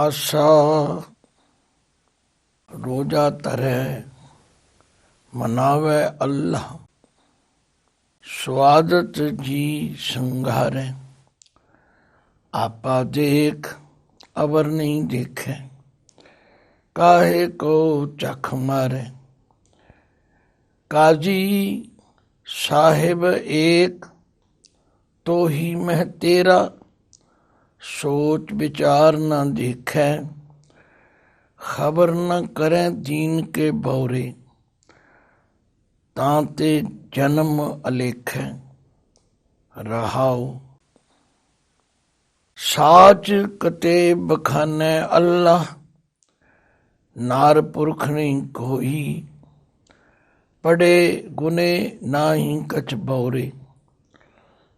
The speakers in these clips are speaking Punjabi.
ਆਸਾ ਰੋਜਾ ਧਰੈ ਮਨਾਵੈ ਅੱਲਾ। ਸਵਾਦਤ ਜੀ ਸੰਘਾਰੈ ਆਪਾ ਦੇਖ ਅਵਰ ਨਹੀਂ ਦੇਖੈ। ਕਾਹੇ ਕੋ ਚਖ ਮਾਰੈ ਕਾਜੀ ਸਾਹਿਬ ਏਕ ਤੋਹੀ ਮਹਿ ਤੇਰਾ। ਸੋਚ ਵਿਚਾਰ ਨਾ ਦੇਖੈ ਖਬਰ ਨ ਕਰੈ ਦੀਨ ਕੇ ਬੌਰੇ। ਤਾਂ ਤੇ ਜਨਮ ਅਲੇਖੈ ਰਹਾਉ। ਸਾਚ ਕਤੇ ਬਖਾਨੈ ਅੱਲਾ ਨਾਰ ਪੁਰਖ ਨਹੀਂ ਕੋਈ। ਪੜੇ ਗੁਨੇ ਨਾਹੀ ਕਛ ਬੌਰੇ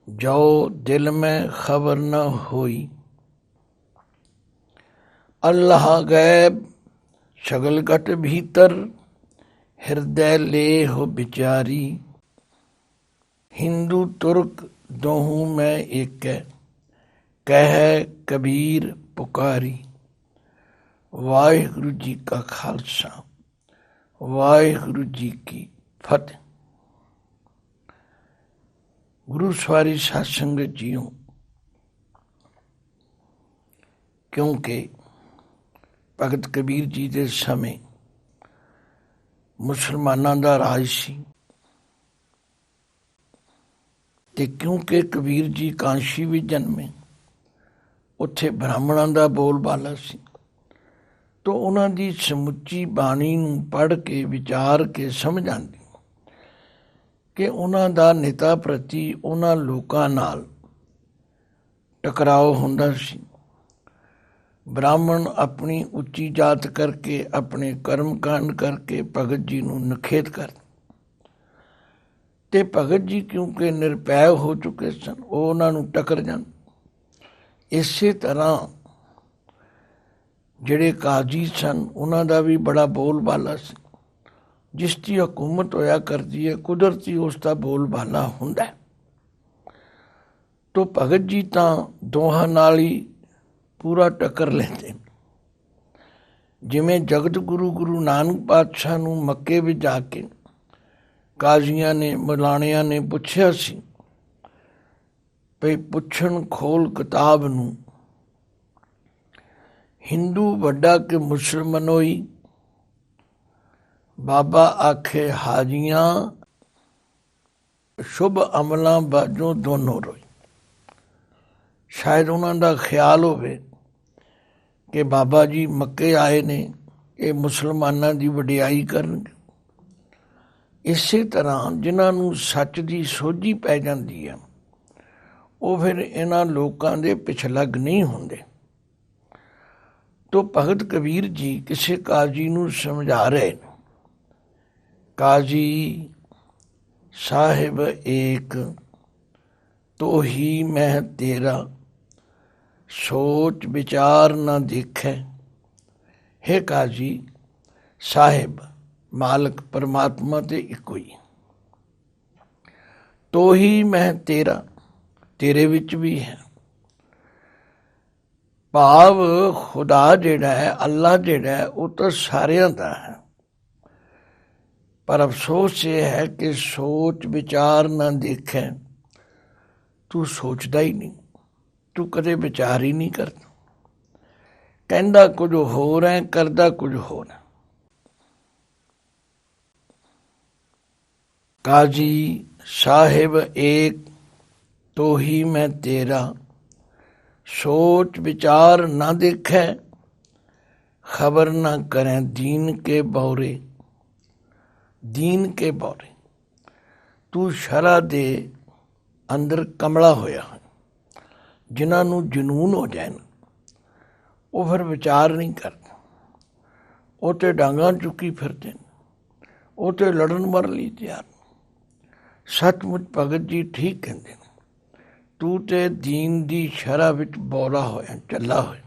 ਜੋ ਦਿਲ ਮੈਂ ਖਬਰ ਨ ਹੋਈ। ਅੱਲਾਹ ਗੈਬ ਸਗਲ ਘਟ ਭੀਤਰ ਹਿਰਦੈ ਲੇਹ ਵਿਚਾਰੀ। ਹਿੰਦੂ ਤੁਰਕ ਦੋਹੂੰ ਮੈਂ ਏਕੈ ਕਹਿ ਕਬੀਰ ਪੁਕਾਰੀ। ਵਾਹਿਗੁਰੂ ਜੀ ਕਾ ਖਾਲਸਾ ਵਾਹਿਗੁਰੂ ਜੀ ਕੀ ਫਤਿਹ। ਗੁਰੂ ਸਵਾਰੀ ਸਾਧ ਸੰਗਤ ਜੀਓ, ਕਿਉਂਕਿ ਭਗਤ ਕਬੀਰ ਜੀ ਦੇ ਸਮੇਂ ਮੁਸਲਮਾਨਾਂ ਦਾ ਰਾਜ ਸੀ ਤੇ ਕਿਉਂਕਿ ਕਬੀਰ ਜੀ ਕਾਂਸ਼ੀ ਵਿੱਚ ਜਨਮੇ, ਉੱਥੇ ਬ੍ਰਾਹਮਣਾਂ ਦਾ ਬੋਲਬਾਲਾ ਸੀ, ਤਾਂ ਉਹਨਾਂ ਦੀ ਸਮੁੱਚੀ ਬਾਣੀ ਨੂੰ ਪੜ੍ਹ ਕੇ ਵਿਚਾਰ ਕੇ ਸਮਝ ਆਉਂਦੀ ਕਿ ਉਹਨਾਂ ਦਾ ਨੇਤਾ ਪ੍ਰਤੀ ਉਹਨਾਂ ਲੋਕਾਂ ਨਾਲ ਟਕਰਾਓ ਹੁੰਦਾ ਸੀ। ਬ੍ਰਾਹਮਣ ਆਪਣੀ ਉੱਚੀ ਜਾਤ ਕਰਕੇ, ਆਪਣੇ ਕਰਮ ਕਾਂਡ ਕਰਕੇ ਭਗਤ ਜੀ ਨੂੰ ਨਿਖੇਧ ਕਰ ਤੇ ਭਗਤ ਜੀ ਕਿਉਂਕਿ ਨਿਰਭੈ ਹੋ ਚੁੱਕੇ ਸਨ, ਉਹ ਉਹਨਾਂ ਨੂੰ ਟੱਕਰ ਜਾਣ। ਇਸੇ ਤਰ੍ਹਾਂ ਜਿਹੜੇ ਕਾਜੀ ਸਨ ਉਹਨਾਂ ਦਾ ਵੀ ਬੜਾ ਬੋਲਬਾਲਾ ਸੀ। ਜਿਸ ਦੀ ਹਕੂਮਤ ਹੋਇਆ ਕਰਦੀ ਹੈ, ਕੁਦਰਤੀ ਉਸ ਦਾ ਬੋਲਬਾਲਾ ਹੁੰਦਾ। ਤੋ ਭਗਤ ਜੀ ਤਾਂ ਦੋਹਾਂ ਨਾਲ ਹੀ ਪੂਰਾ ਟੱਕਰ ਲੈਂਦੇ। ਜਿਵੇਂ ਜਗਤ ਗੁਰੂ ਗੁਰੂ ਨਾਨਕ ਪਾਤਸ਼ਾਹ ਨੂੰ ਮੱਕੇ ਵਿੱਚ ਜਾ ਕੇ ਕਾਜ਼ੀਆਂ ਨੇ, ਮੌਲਾਣਿਆਂ ਨੇ ਪੁੱਛਿਆ ਸੀ ਭਈ ਪੁੱਛਣ ਖੋਲ ਕਿਤਾਬ ਨੂੰ, ਹਿੰਦੂ ਵੱਡਾ ਕਿ ਮੁਸਲਮਾਨੋਈ। ਬਾਬਾ ਆਖੇ ਹਾਜੀਆਂ ਸ਼ੁਭ ਅਮਲਾਂ ਬਾਝੋਂ ਦੋਨੋਂ ਰੋਈ। ਸ਼ਾਇਦ ਉਹਨਾਂ ਦਾ ਖਿਆਲ ਹੋਵੇ ਕਿ ਬਾਬਾ ਜੀ ਮੱਕੇ ਆਏ ਨੇ, ਇਹ ਮੁਸਲਮਾਨਾਂ ਦੀ ਵਡਿਆਈ ਕਰਨਗੇ। ਇਸੇ ਤਰ੍ਹਾਂ ਜਿਨ੍ਹਾਂ ਨੂੰ ਸੱਚ ਦੀ ਸੋਝੀ ਪੈ ਜਾਂਦੀ ਹੈ, ਉਹ ਫਿਰ ਇਹਨਾਂ ਲੋਕਾਂ ਦੇ ਪਿਛਲੱਗ ਨਹੀਂ ਹੁੰਦੇ। ਤੋ ਭਗਤ ਕਬੀਰ ਜੀ ਕਿਸੇ ਕਾਜ਼ੀ ਨੂੰ ਸਮਝਾ ਰਹੇ ਨੇ, ਕਾਜ਼ੀ ਸਾਹਿਬ ਏਕ ਤੋਹੀ ਮਹਿ ਤੇਰਾ। ਸੋਚ ਵਿਚਾਰ ਨਾ ਦੇਖੈ। ਹੇ ਕਾਜ਼ੀ ਸਾਹਿਬ, ਮਾਲਕ ਪਰਮਾਤਮਾ ਤੇ ਇੱਕੋ ਹੀ। ਤੋਹੀ ਮਹਿ ਤੇਰਾ, ਤੇਰੇ ਵਿੱਚ ਵੀ ਹੈ। ਭਾਵ ਖੁਦਾ ਜਿਹੜਾ ਹੈ, ਅੱਲਾ ਜਿਹੜਾ ਹੈ, ਉਹ ਤਾਂ ਸਾਰਿਆਂ ਦਾ ਹੈ। ਪਰ ਅਫਸੋਸ ਇਹ ਹੈ ਕਿ ਸੋਚ ਵਿਚਾਰ ਨਾ ਦੇਖੈ। ਤੂੰ ਸੋਚਦਾ ਹੀ ਨਹੀਂ, ਤੂੰ ਕਦੇ ਵਿਚਾਰ ਹੀ ਨਹੀਂ ਕਰਦਾ। ਕਹਿੰਦਾ ਕੁਝ ਹੋਰ ਹੈ, ਕਰਦਾ ਕੁਝ ਹੋਰ ਹੈ। ਕਾਜੀ ਸਾਹਿਬ ਏਕ ਤੋਹੀ ਮੈਂ ਤੇਰਾ। ਸੋਚ ਵਿਚਾਰ ਨਾ ਦੇਖੈ ਖਬਰ ਨਾ ਕਰੈ ਦੀਨ ਕੇ ਬੌਰੇ। ਦੀਨ ਕੇ ਬੌਰੇ, ਤੂੰ ਸ਼ਰ੍ਹਾ ਦੇ ਅੰਦਰ ਕਮਲਾ ਹੋਇਆ ਹੈ। ਜਿਨ੍ਹਾਂ ਨੂੰ ਜਨੂਨ ਹੋ ਜਾਏ ਨਾ, ਉਹ ਫਿਰ ਵਿਚਾਰ ਨਹੀਂ ਕਰਦੇ। ਉਹ ਤੇ ਡਾਂਗਾਂ ਚੁੱਕੀ ਫਿਰਦੇ ਨੇ, ਉਹ ਤੇ ਲੜਨ ਮਰਨ ਲਈ ਤਿਆਰ। ਸੱਚਮੁੱਚ ਭਗਤ ਜੀ ਠੀਕ ਕਹਿੰਦੇ ਨੇ, ਤੂੰ ਤੇ ਦੀਨ ਦੀ ਸ਼ਰ੍ਹਾ ਵਿੱਚ ਬੌਰਾ ਹੋਇਆ, ਚੱਲਾ ਹੋਇਆ।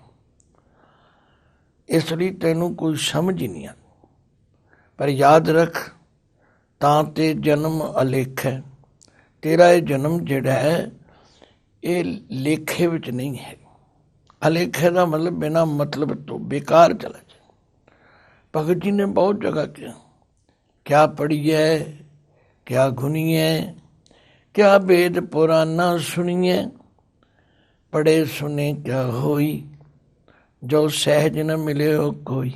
ਇਸ ਲਈ ਤੈਨੂੰ ਕੋਈ ਸਮਝ ਹੀ ਨਹੀਂ ਆਉਂਦੀ। ਪਰ ਯਾਦ ਰੱਖ, ਤਾਂ ਤੇ ਜਨਮ ਅਲੇਖ ਹੈ। ਤੇਰਾ ਇਹ ਜਨਮ ਜਿਹੜਾ ਹੈ, ਇਹ ਲੇਖੇ ਵਿੱਚ ਨਹੀਂ ਹੈ। अलेखे का मतलब बिना मतलब तो बेकार चला जाए। भगत जी ने बहुत जगह किया, क्या पढ़िए क्या घुनिए, क्या वेद पुराना सुनिए, पढ़े सुने क्या होई, जो सहज न मिले हो कोई।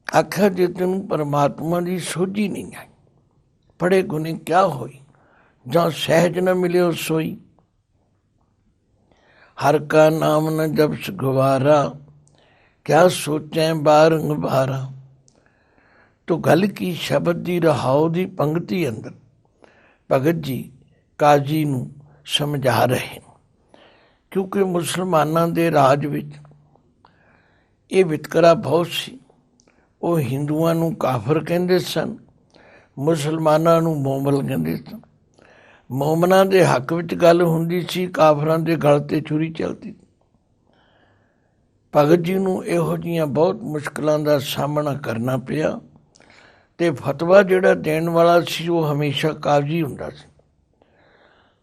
आखिर जे तेन परमात्मा की सोझी नहीं है, पढ़े गुने क्या होई, जो सहज न मिले हो सोई। हर का नाम न जब गवारा, क्या सोचें बारंबारा। तो गल की शब्द की रहाओ की पंक्ति अंदर भगत जी काजी नूं समझा रहे, क्योंकि मुसलमानों के राज विच ये वितकरा बहुत सी। वो हिंदुआं नूं काफर कहंदे सन, मुसलमानां नूं मोमल कहंदे सन। मोमनां दे हक विच गल हुंदी सी, काफरां दे गल ते छुरी चलदी। भगत जी नूं इहो जिहियां बहुत मुश्किलां दा सामना करना पिया, ते फतवा जिहड़ा देण वाला सी वो हमेशा काजी हुंदा सी।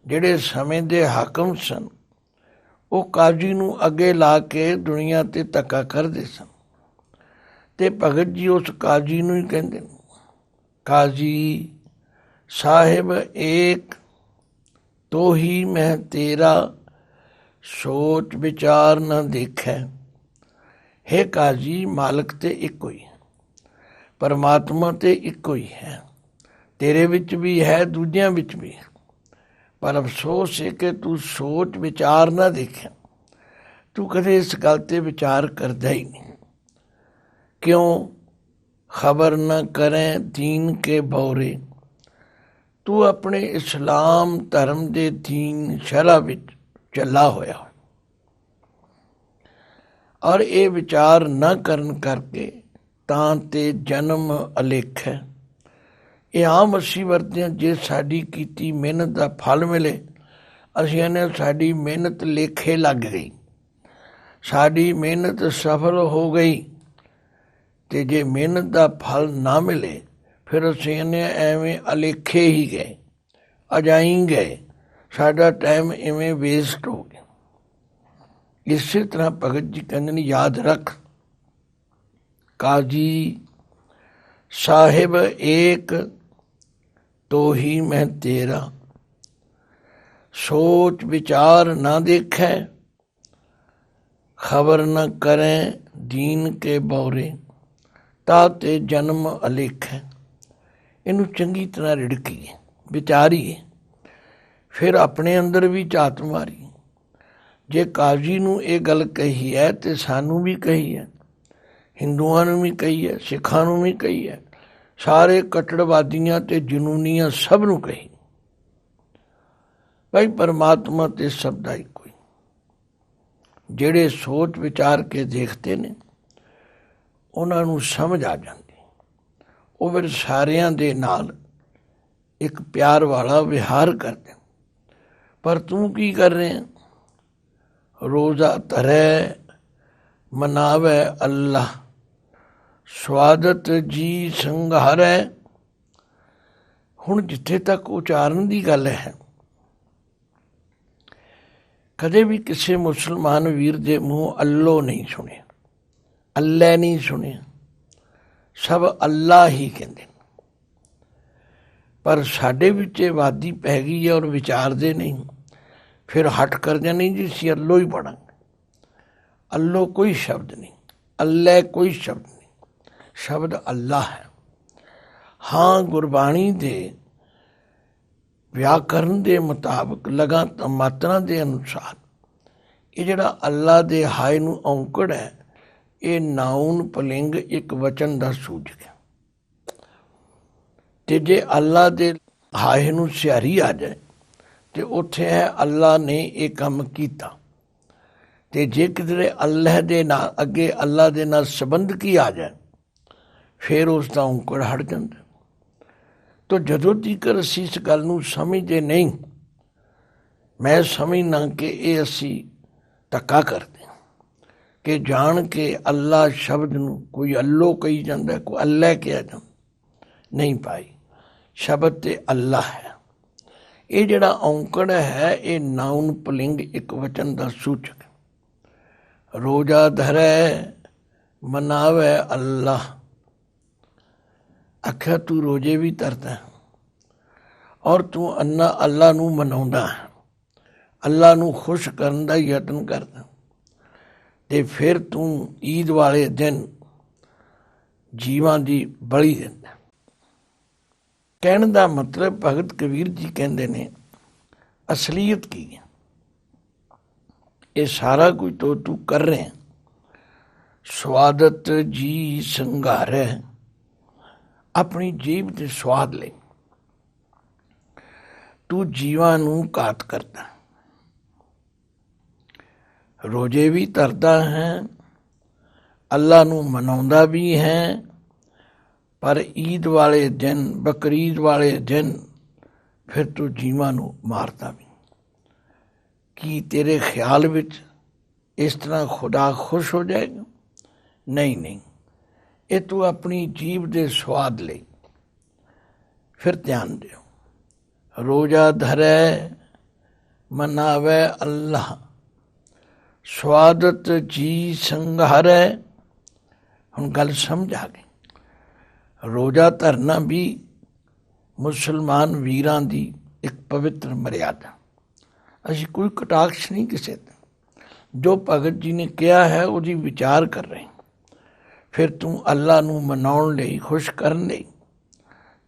ਜਿਹੜੇ ਸਮੇਂ ਦੇ ਹਾਕਮ ਸਨ ਉਹ ਕਾਜੀ ਨੂੰ ਅੱਗੇ ਲਾ ਕੇ ਦੁਨੀਆ ਤੇ ਧੱਕਾ ਕਰਦੇ ਸਨ, ਤੇ ਭਗਤ ਜੀ ਉਸ ਕਾਜੀ ਨੂੰ ਹੀ ਕਹਿੰਦੇ ਨੇ, ਕਾਜੀ ਸਾਹਿਬ ਏਕ ਤੋ ਹੀ ਮੈਂ ਤੇਰਾ, ਸੋਚ ਵਿਚਾਰ ਨਾ ਦੇਖੈ। हे ਕਾਜੀ, ਮਾਲਕ ਤੇ ਇੱਕੋ ਹੀ ਹੈ, ਪਰਮਾਤਮਾ ਤੇ ਇੱਕੋ ਹੀ ਹੈ, ਤੇਰੇ ਵਿੱਚ ਵੀ ਹੈ ਦੂਜਿਆਂ ਵਿੱਚ ਵੀ ਹੈ, पर अफसोस है कि तू सोच विचार ना देखा, तू कदे इस गल ते विचार करता ही नहीं। क्यों खबर न करें दीन के बौरे, तू अपने इस्लाम धर्म दे दीन शरा विच चला होया, और ये विचार न करन करके तां ते जन्म अलेख है। ਇਹ ਆਮ ਅਸੀਂ ਵਰਤਦੇ ਹਾਂ, ਜੇ ਸਾਡੀ ਕੀਤੀ ਮਿਹਨਤ ਦਾ ਫਲ ਮਿਲੇ ਅਸੀਂ ਕਹਿੰਦੇ ਸਾਡੀ ਮਿਹਨਤ ਲੇਖੇ ਲੱਗ ਗਈ, ਸਾਡੀ ਮਿਹਨਤ ਸਫਲ ਹੋ ਗਈ। ਤੇ ਜੇ ਮਿਹਨਤ ਦਾ ਫਲ ਨਾ ਮਿਲੇ ਫਿਰ ਅਸੀਂ ਕਹਿੰਦੇ ਐਵੇਂ ਅਲੇਖੇ ਹੀ ਗਏ, ਅਜਾਈ ਗਏ, ਸਾਡਾ ਟਾਈਮ ਇਵੇਂ ਵੇਸਟ ਹੋ ਗਿਆ। ਇਸੇ ਤਰ੍ਹਾਂ ਭਗਤ ਜੀ ਕਹਿੰਦੇ ਨੇ, ਯਾਦ ਰੱਖ ਕਾਜੀ ਸਾਹਿਬ ਏਕ तो ही मैं तेरा, सोच विचार ना देखे, खबर न करें दीन के बौरे, ताते जन्म अलेख है। इनू चंगी तरह रिड़कीए, विचारीए, फिर अपने अंदर भी झात मारी। जे काजी नूं ये गल कही है तो सानू भी कही है, हिंदुआं नूं भी कही है, सिखां नूं भी कही है, सारे कट्टड़वादियां ते जुनूनियां सब नूं कही। भाई परमात्मा ते सब दा ही कोई, ਜਿਹੜੇ सोच विचार के देखते ने उन्हां नूं समझ आ जाती, वो फिर सारियां दे नाल एक प्यार वाला विहार करते। पर तू की कर रहे हैं, रोज़ा धरै मनावे अल्लाह, स्वादत जी संघारै। ਹੁਣ ਜਿੱਥੇ ਤੱਕ ਉਚਾਰਨ ਦੀ ਗੱਲ ਹੈ, ਕਦੇ ਵੀ ਕਿਸੇ ਮੁਸਲਮਾਨ ਵੀਰ ਦੇ ਮੂੰਹ ਅੱਲੋ ਨਹੀਂ ਸੁਣਿਆ, ਅੱਲੇ ਨਹੀਂ ਸੁਣਿਆ, ਸਭ ਅੱਲਾ ਹੀ ਕਹਿੰਦੇ। ਪਰ ਸਾਡੇ ਵਿੱਚ ਇਹ ਵਾਦੀ ਪੈ ਗਈ ਹੈ ਔਰ ਵਿਚਾਰਦੇ ਨਹੀਂ, ਫਿਰ ਹਟ ਕਰ ਜਾਂਦੇ ਜੀ ਅਸੀਂ ਅੱਲੋ ਹੀ ਪੜਾਂਗੇ। ਅੱਲੋ ਕੋਈ ਸ਼ਬਦ ਨਹੀਂ, ਅੱਲੇ ਕੋਈ ਸ਼ਬਦ ਨਹੀਂ, ਸ਼ਬਦ ਅੱਲਾ ਹੈ। ਹਾਂ ਗੁਰਬਾਣੀ ਦੇ ਵਿਆਕਰਨ ਦੇ ਮੁਤਾਬਕ ਲਗਾਤਾਰ ਮਾਤਰਾ ਦੇ ਅਨੁਸਾਰ ਇਹ ਜਿਹੜਾ ਅੱਲਾ ਦੇ ਹਾਏ ਨੂੰ ਔਂਕੜ ਹੈ, ਇਹ ਨਾਉਨ ਪੁਲਿੰਗ ਇੱਕ ਵਚਨ ਦਾ ਸੂਚਕ ਹੈ। ਤੇ ਜੇ ਅੱਲਾ ਦੇ ਹਾਏ ਨੂੰ ਸਿਹਾਰੀ ਆ ਜਾਏ ਤੇ ਉੱਥੇ ਹੈ ਅੱਲਾ ਨੇ ਇਹ ਕੰਮ ਕੀਤਾ। ਤੇ ਜੇ ਕਿਧਰੇ ਅੱਲਾਹ ਦੇ ਨਾਲ ਅੱਗੇ ਅੱਲਾ ਦੇ ਨਾਲ ਸੰਬੰਧ ਕੀ ਆ ਜਾਏ ਫਿਰ ਉਸ ਦਾ ਔਂਕੜ ਹਟ ਜਾਂਦਾ। ਤੋ ਜਦੋਂ ਤੀਕਰ ਅਸੀਂ ਇਸ ਗੱਲ ਨੂੰ ਸਮਝਦੇ ਨਹੀਂ, ਮੈਂ ਸਮਝਣਾ ਕਿ ਇਹ ਅਸੀਂ ਧੱਕਾ ਕਰਦੇ ਹਾਂ, ਕਿ ਜਾਣ ਕੇ ਅੱਲਾ ਸ਼ਬਦ ਨੂੰ ਕੋਈ ਅੱਲੋ ਕਹੀ ਜਾਂਦਾ, ਕੋਈ ਅੱਲਾ ਕਿਹਾ ਜਾਂਦਾ। ਨਹੀਂ ਭਾਈ, ਸ਼ਬਦ ਤੇ ਅੱਲਾ ਹੈ। ਇਹ ਜਿਹੜਾ ਔਂਕੜ ਹੈ ਇਹ ਨਾਉਨ ਪੁਲਿੰਗ ਇੱਕ ਵਚਨ ਦਾ ਸੂਚਕ ਹੈ। रोजा धरै मनावै अल्लाह। आख्या तू रोजे भी धरदा और तू अल्लाह ਨੂੰ ਮਨਾਉਂਦਾ, ਅੱਲਾ ਨੂੰ ਖੁਸ਼ ਕਰਨ ਦਾ ਯਤਨ ਕਰਦਾ, ਤੇ ਫਿਰ ਤੂੰ ਈਦ ਵਾਲੇ ਦਿਨ ਜੀਵਾਂ ਦੀ ਬਲੀ ਦਿੰਦਾ। ਕਹਿਣ ਦਾ ਮਤਲਬ ਭਗਤ ਕਬੀਰ ਜੀ ਕਹਿੰਦੇ ਨੇ ਅਸਲੀਅਤ ਕੀ ਹੈ, ਇਹ ਸਾਰਾ ਕੁਝ ਤੋਂ ਤੂੰ ਕਰ ਰਿਹਾ। ਸਵਾਦਤ ਜੀ ਸੰਘਾਰੈ, ਆਪਣੀ ਜੀਭ ਦੇ ਸਵਾਦ ਲਈ ਤੂੰ ਜੀਵਾਂ ਨੂੰ ਘਾਤ ਕਰਦਾ। ਰੋਜੇ ਵੀ ਧਰਦਾ ਹੈ, ਅੱਲਾ ਨੂੰ ਮਨਾਉਂਦਾ ਵੀ ਹੈ, ਪਰ ਈਦ ਵਾਲੇ ਦਿਨ, ਬਕਰੀਦ ਵਾਲੇ ਦਿਨ ਫਿਰ ਤੂੰ ਜੀਵਾਂ ਨੂੰ ਮਾਰਦਾ ਵੀ। ਕੀ ਤੇਰੇ ਖਿਆਲ ਵਿੱਚ ਇਸ ਤਰ੍ਹਾਂ ਖੁਦਾ ਖੁਸ਼ ਹੋ ਜਾਏਗਾ? ਨਹੀਂ ਨਹੀਂ, ਇਹ ਤੂੰ ਆਪਣੀ ਜੀਭ ਦੇ ਸਵਾਦ ਲਈ। ਫਿਰ ਧਿਆਨ ਦਿਓ। ਰੋਜ਼ਾ ਧਰੈ ਮਨਾਵੈ ਅੱਲਾਹ, ਸਵਾਦਤ ਜੀ ਸੰਘਾਰੈ। ਹੁਣ ਗੱਲ ਸਮਝ ਆ ਗਈ। ਰੋਜ਼ਾ ਧਰਨਾ ਵੀ ਮੁਸਲਮਾਨ ਵੀਰਾਂ ਦੀ ਇੱਕ ਪਵਿੱਤਰ ਮਰਿਆਦਾ। ਅਸੀਂ ਕੋਈ ਕਟਾਕਸ਼ ਨਹੀਂ ਕਿਸੇ ਦਾ, ਜੋ ਭਗਤ ਜੀ ਨੇ ਕਿਹਾ ਹੈ ਉਹਦੀ ਵਿਚਾਰ ਕਰ ਰਹੇ। ਫਿਰ ਤੂੰ ਅੱਲਾ ਨੂੰ ਮਨਾਉਣ ਲਈ, ਖੁਸ਼ ਕਰਨ ਲਈ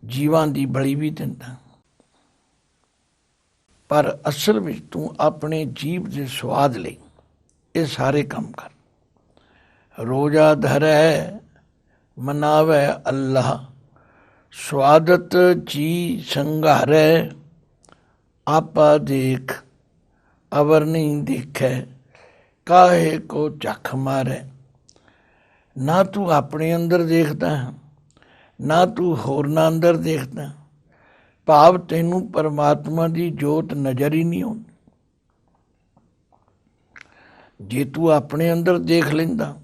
ਜੀਵਾਂ ਦੀ ਬਲੀ ਵੀ ਦਿੰਦਾ, ਪਰ ਅਸਲ ਵਿੱਚ ਤੂੰ ਆਪਣੇ ਜੀਭ ਦੇ ਸਵਾਦ ਲਈ ਇਹ ਸਾਰੇ ਕੰਮ ਕਰ। ਰੋਜ਼ਾ ਧਰੈ ਮਨਾਵੈ ਅੱਲਾਹ, ਸਵਾਦਤ ਜੀ ਸੰਘਾਰੈ। ਆਪਾ ਦੇਖ ਅਵਰ ਨਹੀਂ ਦੇਖੈ, ਕਾਹੇ ਕੋ ਝੱਖ ਮਾਰੈ। ਨਾ ਤੂੰ ਆਪਣੇ ਅੰਦਰ ਦੇਖਦਾ, ਨਾ ਤੂੰ ਹੋਰਨਾਂ ਅੰਦਰ ਦੇਖਦਾ, ਭਾਵ ਤੈਨੂੰ ਪਰਮਾਤਮਾ ਦੀ ਜੋਤ ਨਜ਼ਰ ਹੀ ਨਹੀਂ ਆਉਂਦੀ। ਜੇ ਤੂੰ ਆਪਣੇ ਅੰਦਰ ਦੇਖ ਲੈਂਦਾ,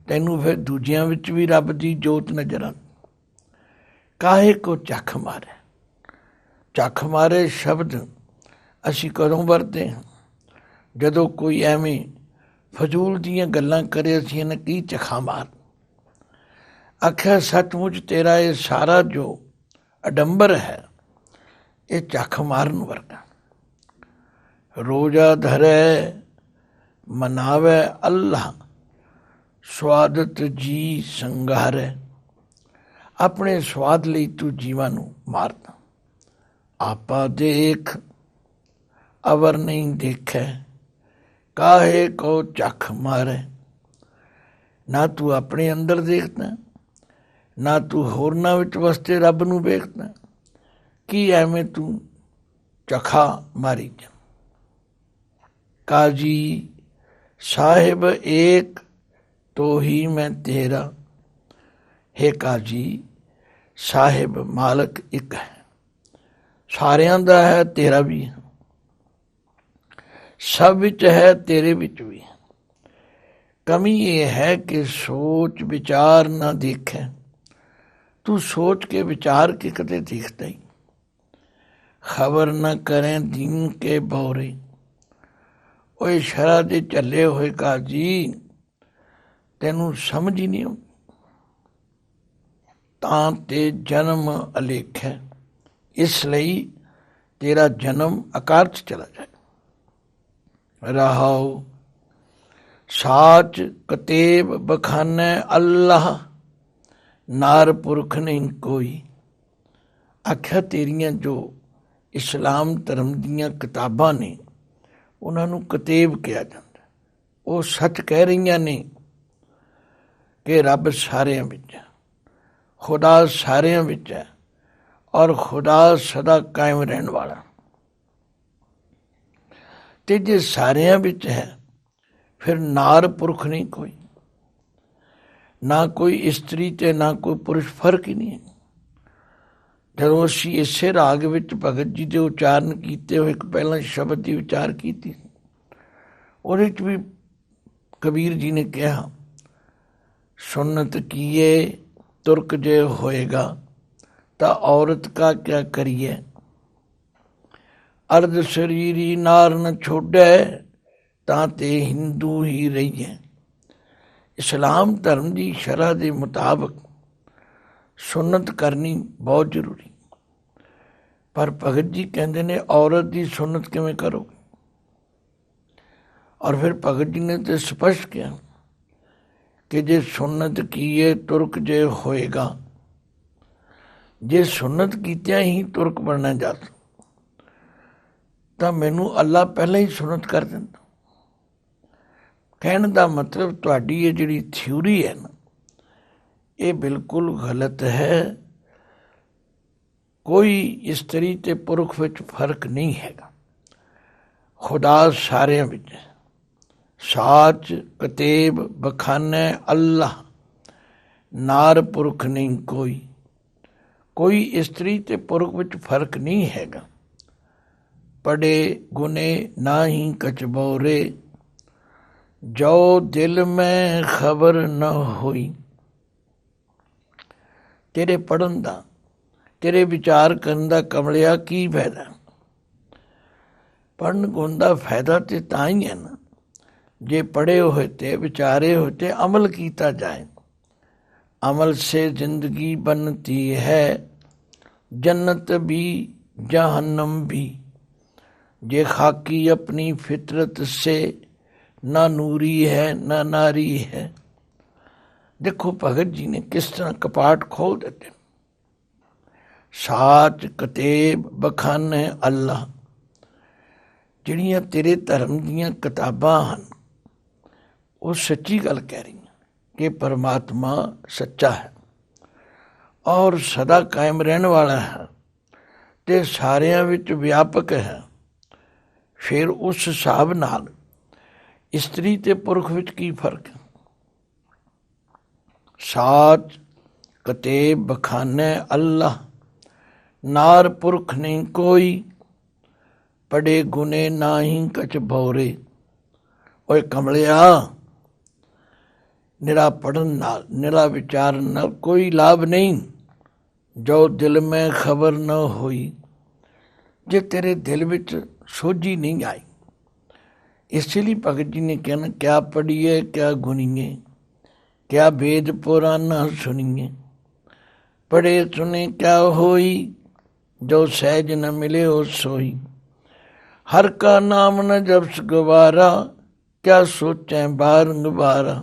ਤੈਨੂੰ ਫਿਰ ਦੂਜਿਆਂ ਵਿੱਚ ਵੀ ਰੱਬ ਦੀ ਜੋਤ ਨਜ਼ਰ ਆਉਂਦੀ। ਕਾਹੇ ਕੋ ਝੱਖ ਮਾਰੇ। ਝੱਖ ਮਾਰੇ ਸ਼ਬਦ ਅਸੀਂ ਕਦੋਂ ਵਰਤੇ ਹਾਂ? ਜਦੋਂ ਕੋਈ ਐਵੇਂ ਫਜ਼ੂਲ ਦੀਆਂ ਗੱਲਾਂ ਕਰੇ, ਅਸੀਂ ਇਹਨਾਂ ਕੀ ਝੱਖਾ ਮਾਰ। ਆਖਿਆ ਸੱਚਮੁੱਚ ਤੇਰਾ ਇਹ ਸਾਰਾ ਜੋ ਅਡੰਬਰ ਹੈ, ਇਹ ਝੱਖ ਮਾਰਨ ਵਰਗਾ। ਰੋਜ਼ਾ ਧਰੈ ਮਨਾਵੈ ਅੱਲਾਹ, ਸਵਾਦਤ ਜੀ ਸੰਘਾਰੈ। ਆਪਣੇ ਸਵਾਦ ਲਈ ਤੂੰ ਜੀਵਾਂ ਨੂੰ ਮਾਰਦਾ। ਆਪਾ ਦੇਖ ਅਵਰ ਨਹੀਂ ਦੇਖੈ, ਕਾਹੇ ਕੋ ਝੱਖ ਮਾਰੈ। ਨਾ ਤੂੰ ਆਪਣੇ ਅੰਦਰ ਦੇਖਦਾ, ਨਾ ਤੂੰ ਹੋਰਨਾਂ ਵਿੱਚ ਵਸਦੇ ਰੱਬ ਨੂੰ ਵੇਖਦਾ, ਕੀ ਐਵੇਂ ਤੂੰ ਝੱਖਾ ਮਾਰੀ ਜਾ। ਕਾਜੀ ਸਾਹਿਬ ਏਕ ਤੋ ਹੀ ਮੈਂ ਤੇਰਾ। ਹੇ ਕਾਜੀ, ਸਾਹਿਬ ਮਾਲਕ ਇੱਕ ਹੈ, ਸਾਰਿਆਂ ਦਾ ਹੈ, ਤੇਰਾ ਵੀ ਹੈ, ਸਭ ਵਿੱਚ ਹੈ, ਤੇਰੇ ਵਿੱਚ ਵੀ ਹੈ। ਕਮੀ ਇਹ ਹੈ ਕਿ ਸੋਚ ਵਿਚਾਰ ਨਾ ਦੇਖੈ। ਤੂੰ ਸੋਚ ਕੇ ਵਿਚਾਰ ਕੇ ਕਦੇ ਦੇਖਦਾ ਹੀ। ਖਬਰ ਨਾ ਕਰੇ ਦੀਨ ਕੇ ਬੌਰੇ। ਓਏ ਸ਼ਰ੍ਹਾ ਦੇ ਝੱਲੇ ਹੋਏ ਕਾਜੀ, ਤੈਨੂੰ ਸਮਝ ਹੀ ਨਹੀਂ ਆਉਂਦੀ। ਤਾਂ ਤੇ ਜਨਮ ਅਲੇਖ ਹੈ, ਇਸ ਲਈ ਤੇਰਾ ਜਨਮ ਅਕਾਲ 'ਚ ਚਲਾ ਜਾਏ। ਰਹਾਉ ਸਾਚ ਕਤੇਬ ਬਖਾਨੈ ਅੱਲਾਹ, ਨਾਰ ਪੁਰਖ ਨਹੀਂ ਕੋਈ। ਆਖਿਆ ਤੇਰੀਆਂ ਜੋ ਇਸਲਾਮ ਧਰਮ ਦੀਆਂ ਕਿਤਾਬਾਂ ਨੇ, ਉਹਨਾਂ ਨੂੰ ਕਤੇਬ ਕਿਹਾ ਜਾਂਦਾ। ਉਹ ਸੱਚ ਕਹਿ ਰਹੀਆਂ ਨੇ ਕਿ ਰੱਬ ਸਾਰਿਆਂ ਵਿੱਚ ਹੈ, ਖੁਦਾ ਸਾਰਿਆਂ ਵਿੱਚ ਹੈ, ਔਰ ਖੁਦਾ ਸਦਾ ਕਾਇਮ ਰਹਿਣ ਵਾਲਾ। ਤੇ ਜੇ ਸਾਰਿਆਂ ਵਿੱਚ ਹੈ, ਫਿਰ ਨਾਰ ਪੁਰਖ ਨਹੀਂ ਕੋਈ, ਨਾ ਕੋਈ ਇਸਤਰੀ ਤੇ ਨਾ ਕੋਈ ਪੁਰਸ਼, ਫਰਕ ਹੀ ਨਹੀਂ ਹੈ। ਜਦੋਂ ਅਸੀਂ ਇਸੇ ਰਾਗ ਵਿੱਚ ਭਗਤ ਜੀ ਦੇ ਉਚਾਰਨ ਕੀਤੇ ਹੋਏ ਇੱਕ ਪਹਿਲਾਂ ਸ਼ਬਦ ਦੀ ਵਿਚਾਰ ਕੀਤੀ, ਉਹਦੇ 'ਚ ਵੀ ਕਬੀਰ ਜੀ ਨੇ ਕਿਹਾ, ਸੁਨਤ ਕੀਏ ਤੁਰਕ ਜੇ ਹੋਏਗਾ, ਤਾਂ ਔਰਤ ਕਾ ਕਿਆ ਕਰੀਏ। ਅਰਧ ਸਰੀਰੀ ਨਾਰ ਨ ਛੋੜੈ, ਤਾਂ ਤੇ ਹਿੰਦੂ ਹੀ ਰਹੀਏ। ਇਸਲਾਮ ਧਰਮ ਦੀ ਸ਼ਰ੍ਹਾ ਦੇ ਮੁਤਾਬਕ ਸੁੰਨਤ ਕਰਨੀ ਬਹੁਤ ਜ਼ਰੂਰੀ। ਪਰ ਭਗਤ ਜੀ ਕਹਿੰਦੇ ਨੇ ਔਰਤ ਦੀ ਸੁੰਨਤ ਕਿਵੇਂ ਕਰੋਗੇ? ਔਰ ਫਿਰ ਭਗਤ ਜੀ ਨੇ ਤੇ ਸਪਸ਼ਟ ਕਿਹਾ ਕਿ ਜੇ ਸੁੰਨਤ ਕੀਏ ਤੁਰਕ ਜੇ ਹੋਏਗਾ, ਜੇ ਸੁੰਨਤ ਕੀਤਿਆਂ ਹੀ ਤੁਰਕ ਬਣਨਾ ਜਾ ਤਾਂ ਮੈਨੂੰ ਅੱਲਾ ਪਹਿਲਾਂ ਹੀ ਸੁੰਨਤ ਕਰ ਦਿੰਦਾ। ਕਹਿਣ ਦਾ ਮਤਲਬ ਤੁਹਾਡੀ ਇਹ ਜਿਹੜੀ ਥਿਊਰੀ ਹੈ ਨਾ, ਇਹ ਬਿਲਕੁਲ ਗਲਤ ਹੈ। ਕੋਈ ਇਸਤਰੀ ਤੇ ਪੁਰਖ ਵਿੱਚ ਫਰਕ ਨਹੀਂ ਹੈਗਾ। ਖੁਦਾ ਸਾਰਿਆਂ ਵਿੱਚ ਹੈ। ਸਾਚ ਕਤੇਬ ਬਖਾਨੇ ਅੱਲਾਹ, ਨਾਰ ਪੁਰਖ ਨਹੀਂ ਕੋਈ। ਕੋਈ ਇਸਤਰੀ ਤੇ ਪੁਰਖ ਵਿੱਚ ਫਰਕ ਨਹੀਂ ਹੈਗਾ। ਪੜੇ ਗੁਨੇ ਨਾ ਹੀ ਕਚਬੋਰੇ, ਜੋ ਦਿਲ ਮੈਂ ਖਬਰ ਨਾ ਹੋਈ। ਤੇਰੇ ਪੜ੍ਹਨ ਦਾ, ਤੇਰੇ ਵਿਚਾਰ ਕਰਨ ਦਾ ਕਮਲਿਆ ਕੀ ਫਾਇਦਾ? ਪੜ੍ਹਨ ਗੁਣ ਦਾ ਫਾਇਦਾ ਤੇ ਤਾਂ ਹੀ ਹੈ ਨਾ ਜੇ ਪੜ੍ਹੇ ਹੋਏ ਤੇ ਵਿਚਾਰੇ ਹੋਏ ਤੇ ਅਮਲ ਕੀਤਾ ਜਾਏ। अमल से जिंदगी बनती है, जन्नत भी जहन्नम भी। जे खाकी अपनी फितरत से ना नूरी है ना नारी है। देखो भगत जी ने किस तरह कपाट खोल देते। साच कतेब बखाने अल्लाह, ਜਿਹੜੀਆਂ ਤੇਰੇ ਧਰਮ ਦੀਆਂ ਕਿਤਾਬਾਂ ਹਨ ਉਹ ਸੱਚੀ ਗੱਲ ਕਹਿ ਰਹੀਆਂ ਕਿ ਪਰਮਾਤਮਾ ਸੱਚਾ ਹੈ ਔਰ ਸਦਾ ਕਾਇਮ ਰਹਿਣ ਵਾਲਾ ਹੈ ਤੇ ਸਾਰਿਆਂ ਵਿੱਚ ਵਿਆਪਕ ਹੈ। ਫਿਰ ਉਸ ਹਿਸਾਬ ਨਾਲ ਇਸਤਰੀ ਤੇ ਪੁਰਖ ਵਿੱਚ ਕੀ ਫਰਕ ਹੈ? ਸਾਚ ਕਤੇਬ ਬਖਾਨੇ ਅੱਲਾਹ, ਨਾਰ ਪੁਰਖ ਨਹੀਂ ਕੋਈ। ਪੜੇ ਗੁਨੇ ਨਾ ਹੀ ਕਛ ਭੌਰੇ। ਓਏ ਕਮਲਿਆ, ਨਿਰਾ ਪੜ੍ਹਨ ਨਾਲ, ਨਿਰਾ ਵਿਚਾਰਨ ਨਾਲ ਕੋਈ ਲਾਭ ਨਹੀਂ। ਜੋ ਦਿਲ ਮੈਂ ਖਬਰ ਨਾ ਹੋਈ, ਜੇ ਤੇਰੇ ਦਿਲ ਵਿੱਚ ਸੋਝੀ ਨਹੀਂ ਆਈ। ਇਸ ਲਈ ਭਗਤ ਜੀ ਨੇ ਕਹਿਣਾ, ਕਿਆ ਪੜ੍ਹੀਏ ਕਿਆ ਗੁਣੀਏ, ਕਿਆ ਵੇਦ ਪੁਰਾਨਾ ਸੁਣੀਏ। ਪੜ੍ਹੇ ਸੁਨੇ ਕਿਆ ਹੋਈ, ਜੋ ਸਹਿਜ न मिले हो सोई। हर का नाम न जप्स गवारा, क्या सोचें बारंबारा।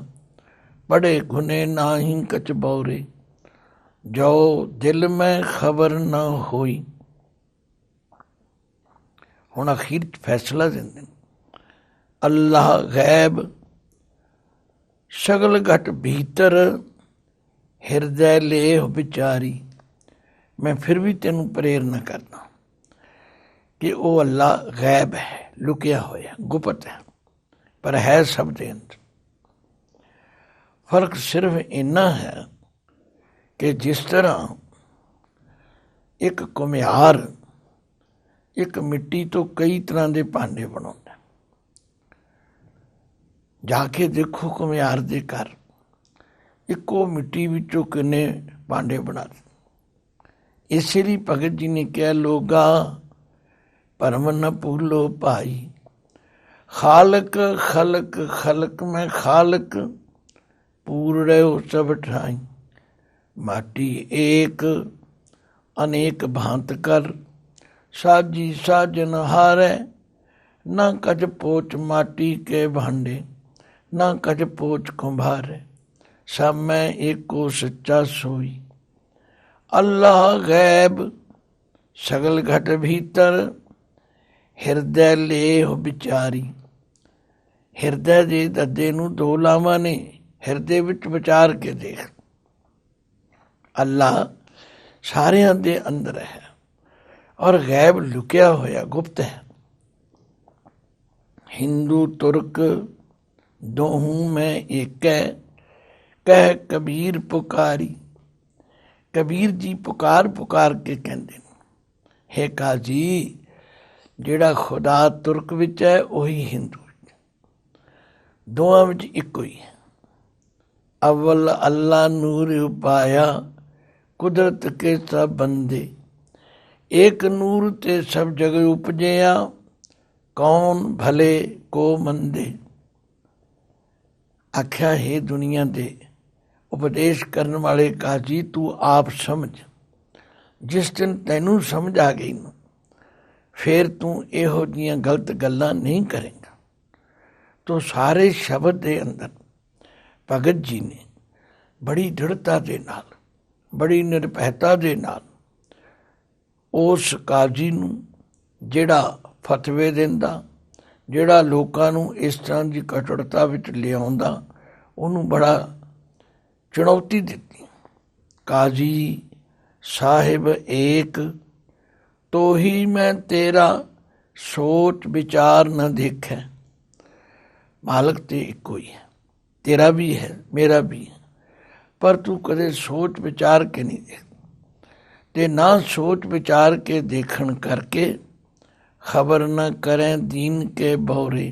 पढ़े गुने नाही कछ बौरे, जो दिल में खबर न होई। ਹੁਣ ਅਖੀਰ 'ਚ ਫੈਸਲਾ ਦਿੰਦੇ ਨੇ, ਅੱਲਾਹ ਗੈਬ ਸਗਲ ਘਟ ਭੀਤਰ, ਹਿਰਦੈ ਲੇਹ ਵਿਚਾਰੀ। ਮੈਂ ਫਿਰ ਵੀ ਤੈਨੂੰ ਪ੍ਰੇਰਨਾ ਕਰਦਾ ਕਿ ਉਹ ਅੱਲਾ ਗੈਬ ਹੈ, ਲੁਕਿਆ ਹੋਇਆ, ਗੁਪਤ ਹੈ, ਪਰ ਹੈ ਸਭ ਦੇ ਅੰਦਰ। ਫਰਕ ਸਿਰਫ ਇੰਨਾ ਹੈ ਕਿ ਜਿਸ ਤਰ੍ਹਾਂ ਇੱਕ ਘੁਮਿਆਰ ਇੱਕ ਮਿੱਟੀ ਤੋਂ ਕਈ ਤਰ੍ਹਾਂ ਦੇ ਭਾਂਡੇ ਬਣਾਉਂਦਾ, ਜਾ ਕੇ ਦੇਖੋ ਘੁਮਿਆਰ ਦੇ ਘਰ ਇੱਕੋ ਮਿੱਟੀ ਵਿੱਚੋਂ ਕਿੰਨੇ ਭਾਂਡੇ ਬਣਾ ਦਿੱਤੇ। ਇਸੇ ਲਈ ਭਗਤ ਜੀ ਨੇ ਕਿਹਾ, ਲੋਗਾ ਭਰਮ ਨ ਭੂਲੋ ਭਾਈ। ਖਾਲਕ ਖਲਕ ਖਲਕ ਮੈਂ ਖਾਲਕ, ਪੂਰ ਰਹਿਓ ਸਭ ਠਾਈ। ਮਾਟੀ ਏਕ ਅਨੇਕ ਭਾਂਤ ਕਰ, ਸਾਜੀ ਸਾਜਨ ਹਾਰੈ। ਨਾ ਕਜ ਪੋਚ ਮਾਟੀ ਕੇ ਭਾਂਡੇ, ਨਾ ਕਜ ਪੋਚ ਕੁੰਭਾਰੈ। ਸਭ ਮੈਂ ਏਕੋ ਸੱਚਾ सोई। ਅੱਲਾਹ ਗੈਬ ਸਗਲ ਘਟ ਭੀਤਰ, ਹਿਰਦੈ ਲੇਹ ਵਿਚਾਰੀ। ਹਿਰਦੈ ਦੇ ਦੱਦੇ ਨੂੰ ਦੋ ਲਾਵਾਂ ਨੇ, ਹਿਰਦੇ ਵਿੱਚ ਵਿਚਾਰ ਕੇ ਦੇਖ। ਅੱਲਾਹ ਸਾਰਿਆਂ ਦੇ ਅੰਦਰ ਹੈ ਔਰ ਗੈਬ ਲੁਕਿਆ ਹੋਇਆ ਗੁਪਤ ਹੈ। ਹਿੰਦੂ ਤੁਰਕ ਦੋਹੂੰ ਮੈਂ ਏਕੈ, ਕਹਿ ਕਬੀਰ ਪੁਕਾਰੀ। ਕਬੀਰ ਜੀ ਪੁਕਾਰ ਪੁਕਾਰ ਕੇ ਕਹਿੰਦੇ ਨੇ, ਹੇ ਕਾਜੀ, ਜਿਹੜਾ ਖੁਦਾ ਤੁਰਕ ਵਿੱਚ ਹੈ ਉਹੀ ਹਿੰਦੂ ਵਿੱਚ, ਦੋਵਾਂ ਵਿੱਚ ਇੱਕੋ ਹੀ ਹੈ। ਅਵਲ ਅੱਲਾ ਨੂਰ ਉਪਾਇਆ, ਕੁਦਰਤ ਕੇ ਸਭ ਬੰਦੇ। ਏਕ ਨੂਰ ਤੇ ਸਭ ਜਗ੍ਹਾ ਉਪਜਿਆ, कौन भले को मंदे। आख्या हे दुनिया दे उपदेश करने वाले काजी तू आप समझ। जिस दिन तैनू समझ आ गई ना फिर तू ਇਹੋ ਜਿਹੀਆਂ गलत ਗੱਲਾਂ नहीं करेगा। तो सारे शब्द के अंदर भगत जी ने बड़ी दृढ़ता के नाल बड़ी निरभैता के नाल उस काजी नूं जिहड़ा फतवे दिंदा जिहड़ा लोकां नूं इस तरह की कटुरता विच लिआउंदा उहनूं बड़ा चुनौती दित्ती। काजी साहिब एक तो ही मैं तेरा सोच विचार न देखे। मालक तो एक ही है, तेरा भी है मेरा भी है, पर तू कदे सोच विचार के नहीं देखता ते ना सोच विचार के देखण करके खबर न करें दीन के बौरे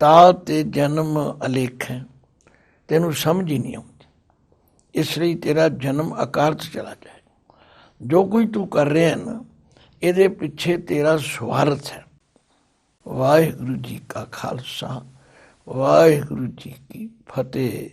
ता ते जन्म अलेख है। तेनू समझ ही नहीं आती, इसलिए तेरा जन्म अकारत चला जाए। जो कुछ तू कर रहा है ना ਇਹਦੇ ਪਿੱਛੇ ਤੇਰਾ ਸਵਾਰਥ ਹੈ। ਵਾਹਿਗੁਰੂ ਜੀ ਕਾ ਖਾਲਸਾ ਵਾਹਿਗੁਰੂ ਜੀ ਕੀ ਫਤਿਹ।